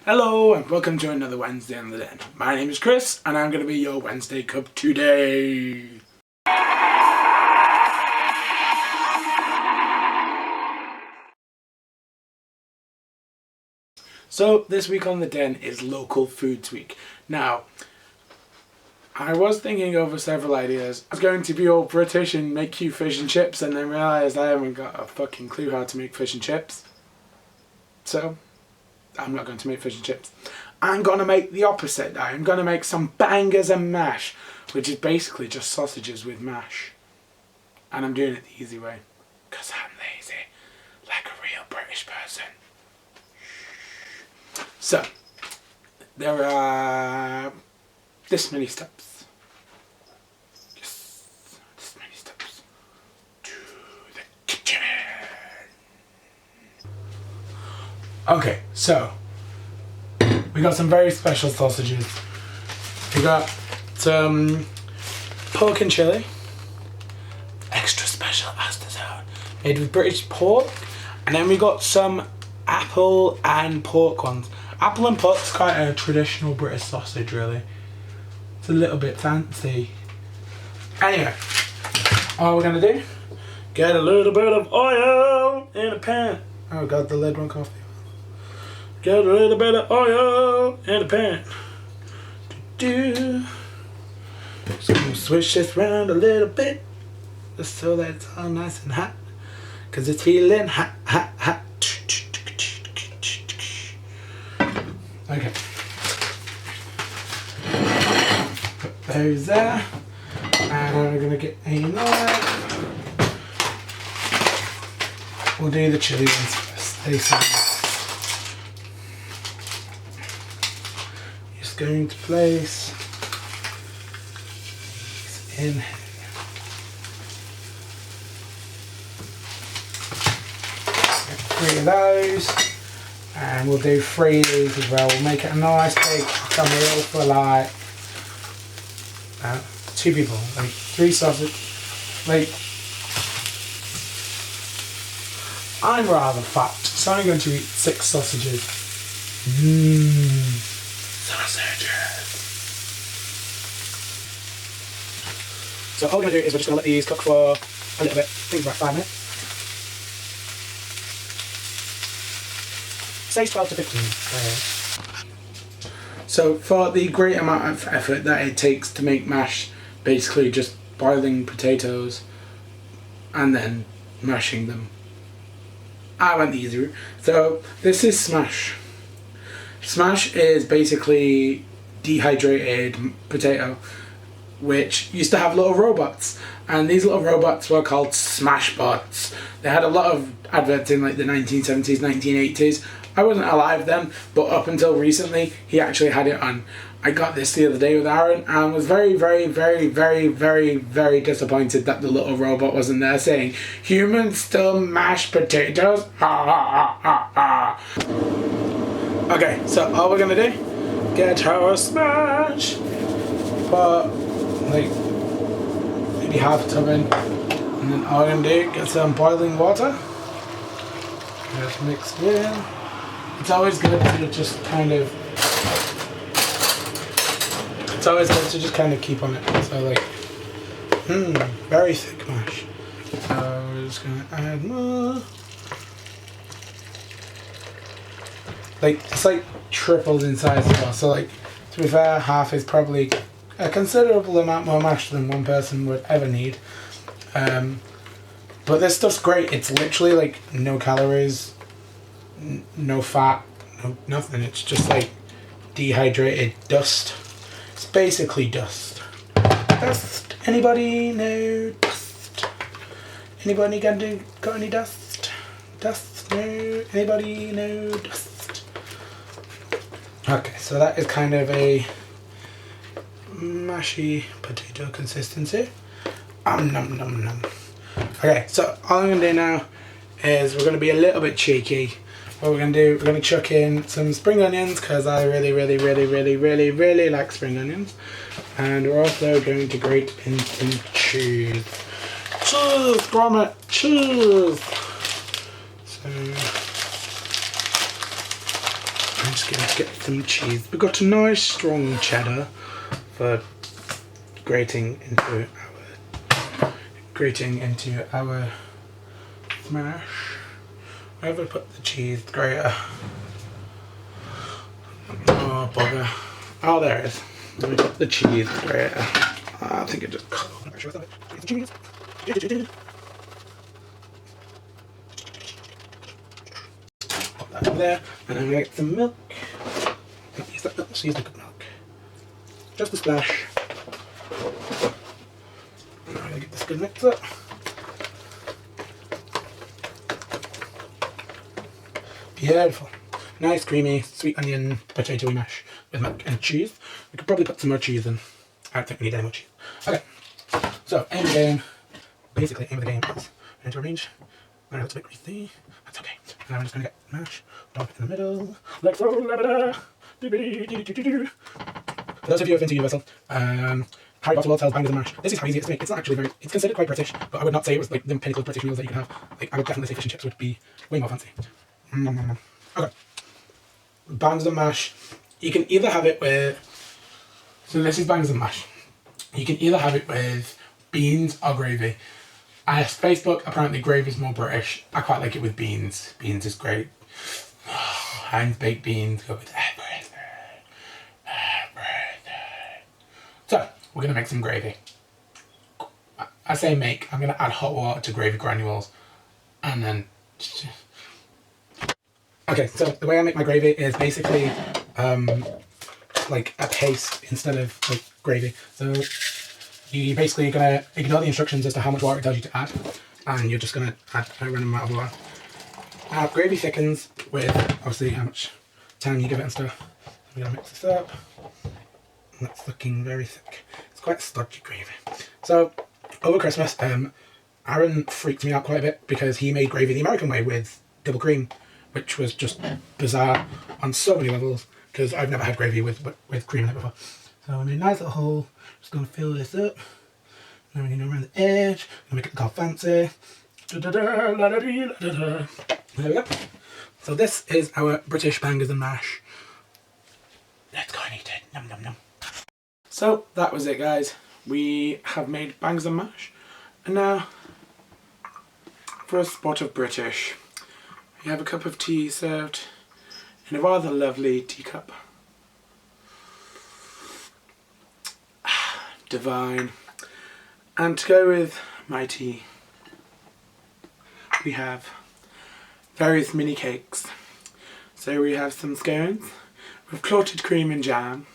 Hello and welcome to another Wednesday in the Den. My name is Chris and I'm going to be your Wednesday Cub today. So this week on the Den is Local Foods Week. Now, I was thinking over several ideas. I was going to be all British and make you fish and chips and then realised I haven't got a fucking clue how to make fish and chips. So, I'm not going to make fish and chips. I'm going to make the opposite. I'm going to make some bangers and mash, which is basically just sausages with mash. And I'm doing it the easy way, because I'm lazy, like a real British person. So, there are this many steps. Yes, this many steps to the kitchen. Okay, so we got some very special sausages. We got some pork and chilli, extra special Asda zone, made with British pork, and then we got some apple and pork ones. Apple and pork's quite a traditional British sausage, really. It's a little bit fancy. Anyway, all we're gonna do, get a little bit of oil in a pan. Oh god, the lid won't come off. Get a little bit of oil in a pan. Just gonna swish this around a little bit, just so that it's all nice and hot, cause it's feeling hot, hot, hot. Okay. Put those there, and we're gonna get a knife. We'll do the chili ones first. They sound going to place in here. Get 3 of those, and we'll do 3 of these as well. We'll make it a nice big meal for like 2 people, like 3 sausages. Like, I'm rather fat, so I'm going to eat 6 sausages. Sausages. So all we're going to do is we're just going to let these cook for a little bit, I think about 5 minutes. Say 12 to 15. So for the great amount of effort that it takes to make mash, basically just boiling potatoes and then mashing them, I went the easy route. So this is smash. Smash is basically dehydrated potato, which used to have little robots, and these little robots were called smash bots. They had a lot of adverts in like the 1970s, 1980s. I wasn't alive then, but up until recently, he actually had it on. I got this the other day with Aaron and was very, very, very, very, very, very disappointed that the little robot wasn't there saying, "Humans still mash potatoes? Ha ha ha ha ha." Okay, so all we're gonna do, get our smash, put like maybe half a tub in, and then all we're gonna do, get some boiling water, just mix it in. It's always good to just kind of, keep on it, so like, very thick mash. So we're just gonna add more. Like, it's like tripled in size as well, so like, to be fair, half is probably a considerable amount more mash than one person would ever need. But this stuff's great. It's literally like no calories, no fat, no nothing. It's just like dehydrated dust. It's basically dust. Dust. Anybody know dust? Anybody got any dust? Dust? No. Anybody know dust? Okay, so that is kind of a mashy potato consistency. Nom nom nom. Okay, so all I'm going to do now is we're going to be a little bit cheeky. What we're going to do, we're going to chuck in some spring onions, because I really, really, really, really, really, really like spring onions. And we're also going to grate in some cheese. Cheese, damn it, cheese! So, just going to get some cheese. We've got a nice strong cheddar for grating into our smash. Where have I put the cheese grater? Oh bugger. Oh, there it is. Let me put the cheese grater. I think it just cheese. Pop that over there, and I'm gonna get some milk. Not use that milk, let's use the good milk. Just a splash. I'm gonna get this good mix up. Beautiful. Nice creamy sweet onion potato mash with milk and cheese. We could probably put some more cheese in. I don't think we need any more cheese. Okay, so aim of the game. Basically, aim of the game is going to arrange. I know it's a bit greasy. That's okay. And I'm just going to get mash, dump it in the middle. Like so. For those of you who have been to Universal, Harry Potter World sells bangers and mash. This is how easy it is to make. It's not actually very. It's considered quite British, but I would not say it was like the pinnacle of British meals that you could have. Like I would definitely say fish and chips would be way more fancy. Okay. Bangers and mash. You can either have it with. So this is bangers and mash. You can either have it with beans or gravy. As Facebook, apparently gravy is more British. I quite like it with beans. Beans is great. Hand baked beans go with everything. So we're gonna make some gravy. I say make. I'm gonna add hot water to gravy granules, and then. Okay, so the way I make my gravy is basically like a paste instead of like gravy. So you're basically gonna ignore the instructions as to how much water it tells you to add, and you're just gonna add a random amount of water. Gravy thickens with obviously how much time you give it and stuff. We're gonna mix this up. And that's looking very thick. It's quite stodgy gravy. So over Christmas, Aaron freaked me out quite a bit because he made gravy the American way with double cream, which was just bizarre on so many levels because I've never had gravy with cream in it before. So I made a nice little hole. Just gonna fill this up. Then we're gonna go around the edge. Gonna make it look all fancy. There we go. So this is our British bangers and mash. Let's go and eat it. Num num num. So that was it, guys. We have made bangers and mash, and now for a spot of British. We have a cup of tea served in a rather lovely teacup. Divine. And to go with my tea, we have various mini cakes. So we have some scones with clotted cream and jam.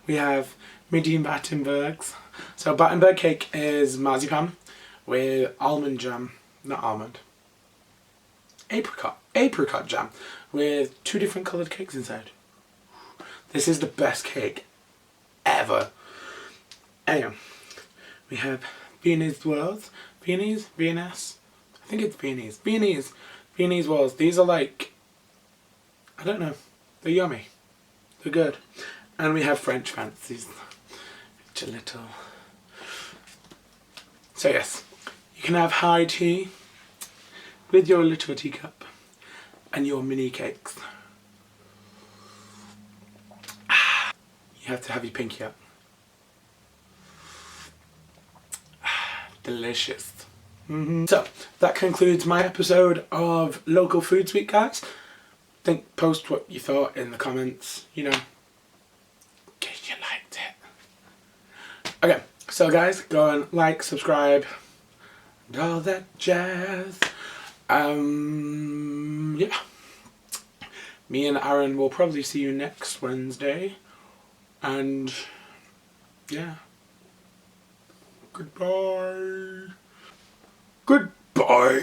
We have medium Battenbergs. So Battenberg cake is marzipan with almond jam, not almond. Apricot jam with 2 different coloured cakes inside. This is the best cake ever. Anyway, we have Viennese Wars. Viennese? I think it's Viennese. Viennese Wars. These are like, I don't know. They're yummy. They're good. And we have French fancies. Which are little. So yes, you can have high tea with your little teacup and your mini cakes. You have to have your pinky up. Delicious. So that concludes my episode of Local Foods Week, guys. Post what you thought in the comments, you know, in case you liked it. Okay, so guys, go and like, subscribe, and all that jazz. Yeah. Me and Aaron will probably see you next Wednesday. And yeah. Goodbye. Goodbye.